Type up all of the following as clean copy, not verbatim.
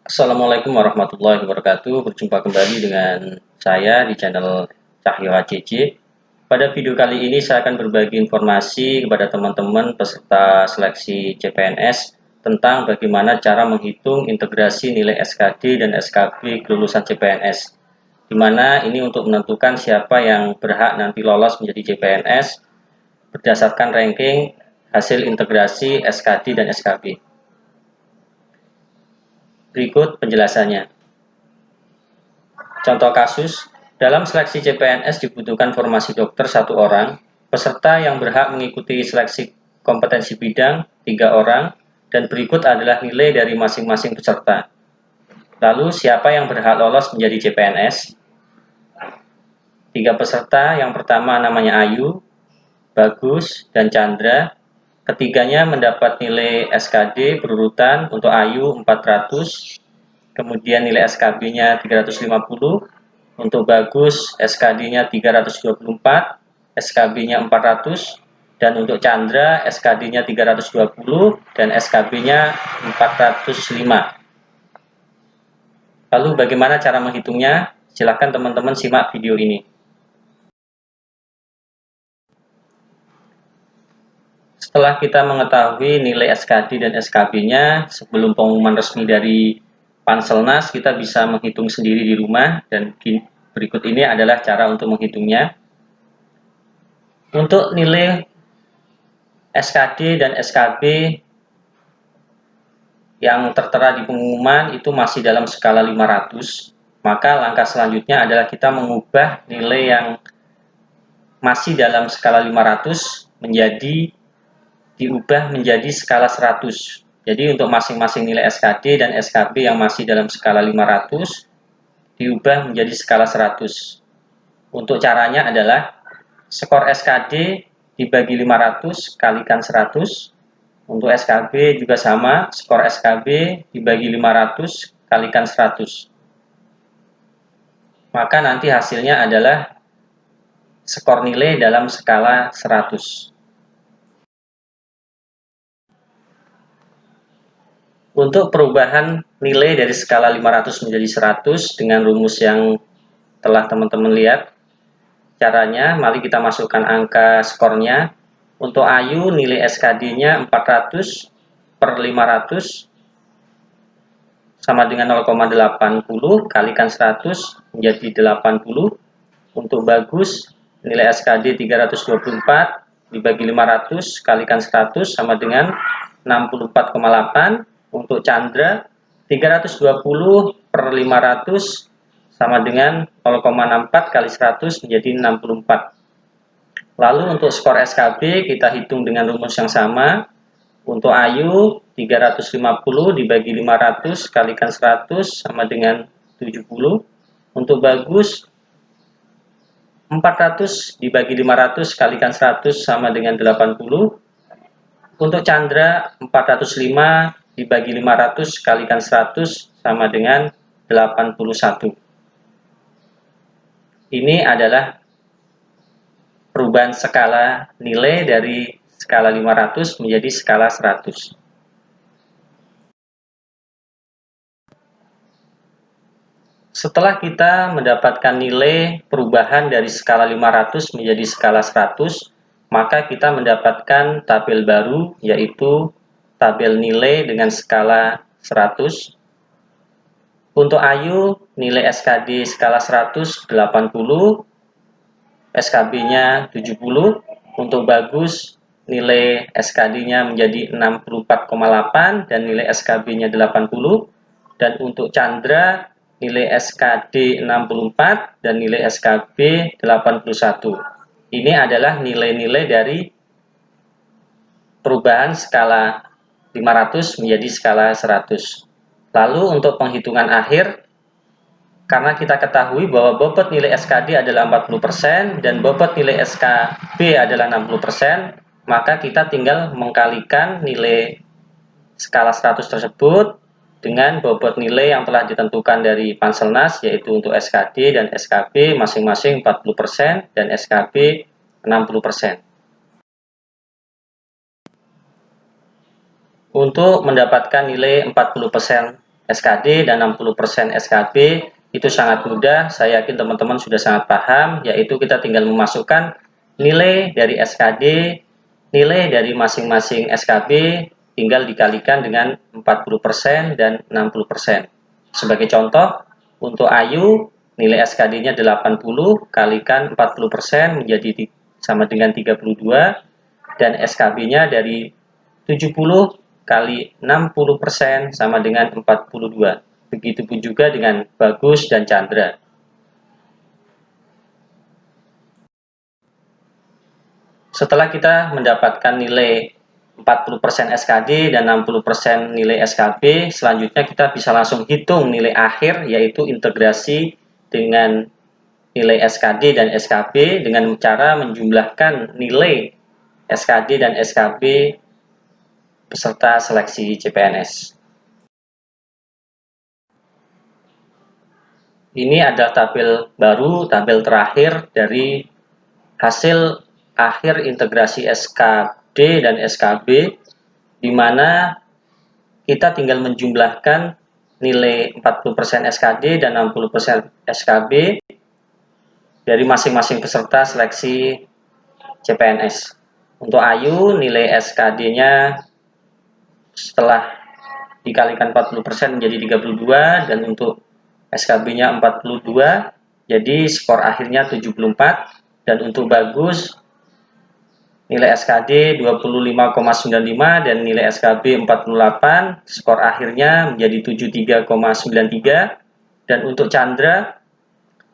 Assalamualaikum warahmatullahi wabarakatuh. Berjumpa kembali dengan saya di channel Cahyo HCC. Pada video kali ini saya akan berbagi informasi kepada teman-teman peserta seleksi CPNS tentang bagaimana cara menghitung integrasi nilai SKD dan SKB kelulusan CPNS. Di mana ini untuk menentukan siapa yang berhak nanti lolos menjadi CPNS berdasarkan ranking hasil integrasi SKD dan SKB. Berikut penjelasannya. Contoh kasus, dalam seleksi CPNS dibutuhkan formasi dokter 1 orang, peserta yang berhak mengikuti seleksi kompetensi bidang 3 orang, dan berikut adalah nilai dari masing-masing peserta. Lalu siapa yang berhak lolos menjadi CPNS? 3 peserta, yang pertama namanya Ayu, Bagus, dan Chandra. Ketiganya mendapat nilai SKD berurutan. Untuk Ayu 400, kemudian nilai SKB-nya 350, untuk Bagus SKD-nya 324, SKB-nya 400, dan untuk Chandra SKD-nya 320 dan SKB-nya 405. Lalu bagaimana cara menghitungnya? Silakan teman-teman simak video ini. Setelah kita mengetahui nilai SKD dan SKB-nya, sebelum pengumuman resmi dari Panselnas, kita bisa menghitung sendiri di rumah, dan berikut ini adalah cara untuk menghitungnya. Untuk nilai SKD dan SKB yang tertera di pengumuman itu masih dalam skala 500, maka langkah selanjutnya adalah kita mengubah nilai yang masih dalam skala 500 diubah menjadi skala 100. Jadi untuk masing-masing nilai SKD dan SKB yang masih dalam skala 500 diubah menjadi skala 100. Untuk caranya adalah skor SKD dibagi 500 kalikan 100. Untuk SKB juga sama, skor SKB dibagi 500 kalikan 100. Maka nanti hasilnya adalah skor nilai dalam skala 100. Untuk perubahan nilai dari skala 500 menjadi 100 dengan rumus yang telah teman-teman lihat, caranya mari kita masukkan angka skornya. Untuk Ayu nilai SKD-nya 400 per 500 sama dengan 0,80 kalikan 100 menjadi 80. Untuk Bagus nilai SKD 324 dibagi 500 kalikan 100 sama dengan 64,8. Untuk Chandra 320 per 500 sama dengan 0,64 kali 100 menjadi 64. Lalu untuk skor SKB kita hitung dengan rumus yang sama. Untuk Ayu 350 dibagi 500 kalikan 100 sama dengan 70. Untuk Bagus 400 dibagi 500 kalikan 100 sama dengan 80. Untuk Chandra 405 dibagi 500 kalikan 100 sama dengan 81. Ini adalah perubahan skala nilai dari skala 500 menjadi skala 100. Setelah kita mendapatkan nilai perubahan dari skala 500 menjadi skala 100, maka kita mendapatkan tabel baru, yaitu tabel nilai dengan skala 100. Untuk Ayu nilai SKD skala 100 80, SKB-nya 70. Untuk Bagus nilai SKD-nya menjadi 64,8 dan nilai SKB-nya 80. Dan untuk Chandra nilai SKD 64 dan nilai SKB 81. Ini adalah nilai-nilai dari perubahan skala 500 menjadi skala 100. Lalu untuk penghitungan akhir, karena kita ketahui bahwa bobot nilai SKD adalah 40% dan bobot nilai SKB adalah 60%, maka kita tinggal mengkalikan nilai skala 100 tersebut dengan bobot nilai yang telah ditentukan dari Panselnas, yaitu untuk SKD dan SKB masing-masing 40% dan SKB 60%. Untuk mendapatkan nilai 40% SKD dan 60% SKB. Itu sangat mudah, saya yakin teman-teman sudah sangat paham, yaitu kita tinggal memasukkan nilai dari SKD, nilai dari masing-masing SKB, tinggal dikalikan dengan 40% dan 60%. Sebagai contoh, untuk Ayu, nilai SKD-nya 80, kalikan 40% menjadi sama dengan 32, dan SKB-nya dari 70 kali 60% sama dengan 42. Begitupun juga dengan Bagus dan Chandra. Setelah kita mendapatkan nilai 40% SKD dan 60% nilai SKB, selanjutnya kita bisa langsung hitung nilai akhir, yaitu integrasi dengan nilai SKD dan SKB dengan cara menjumlahkan nilai SKD dan SKB peserta seleksi CPNS. Ini adalah tabel baru, tabel terakhir dari hasil akhir integrasi SKD dan SKB, di mana kita tinggal menjumlahkan nilai 40% SKD dan 60% SKB dari masing-masing peserta seleksi CPNS. Untuk Ayu, nilai SKD-nya setelah dikalikan 40% menjadi 32, dan untuk SKB-nya 42, jadi skor akhirnya 74. Dan untuk Bagus, nilai SKD 25,95 dan nilai SKB 48, skor akhirnya menjadi 73,93. Dan untuk Chandra,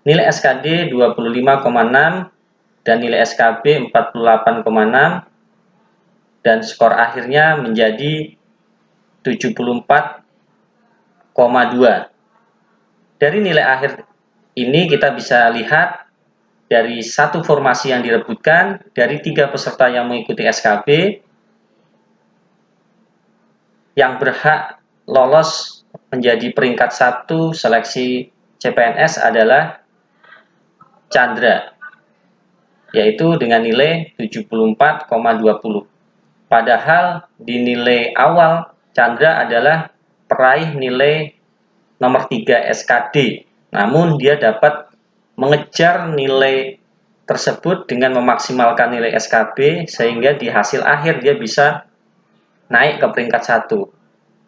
nilai SKD 25,6 dan nilai SKB 48,6, dan skor akhirnya menjadi 74,2. Dari nilai akhir ini kita bisa lihat dari satu formasi yang direbutkan, dari 3 peserta yang mengikuti SKB, yang berhak lolos menjadi peringkat 1 seleksi CPNS adalah Chandra, yaitu dengan nilai 74,20. Padahal di nilai awal Chandra adalah peraih nilai nomor 3 SKD, namun dia dapat mengejar nilai tersebut dengan memaksimalkan nilai SKB, sehingga di hasil akhir dia bisa naik ke peringkat 1.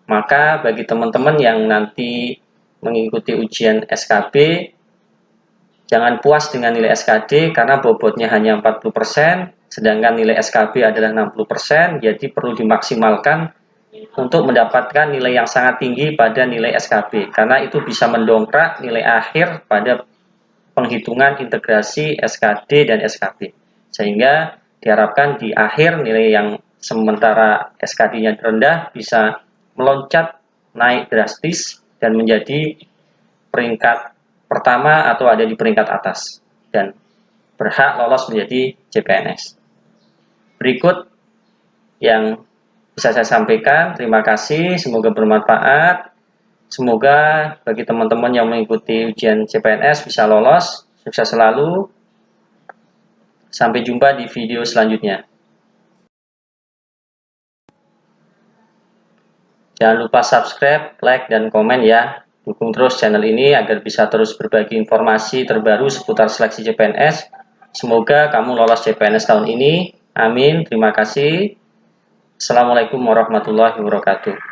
Maka bagi teman-teman yang nanti mengikuti ujian SKB, jangan puas dengan nilai SKD karena bobotnya hanya 40%, sedangkan nilai SKB adalah 60%, jadi perlu dimaksimalkan untuk mendapatkan nilai yang sangat tinggi pada nilai SKB, karena itu bisa mendongkrak nilai akhir pada penghitungan integrasi SKD dan SKB, sehingga diharapkan di akhir nilai yang sementara SKD-nya rendah bisa meloncat naik drastis dan menjadi peringkat pertama atau ada di peringkat atas dan berhak lolos menjadi CPNS. Berikut yang bisa saya sampaikan. Terima kasih, semoga bermanfaat. Semoga bagi teman-teman yang mengikuti ujian CPNS bisa lolos. Sukses selalu. Sampai jumpa di video selanjutnya. Jangan lupa subscribe, like, dan komen ya. Dukung terus channel ini agar bisa terus berbagi informasi terbaru seputar seleksi CPNS. Semoga kamu lolos CPNS tahun ini. Amin. Terima kasih. Assalamualaikum warahmatullahi wabarakatuh.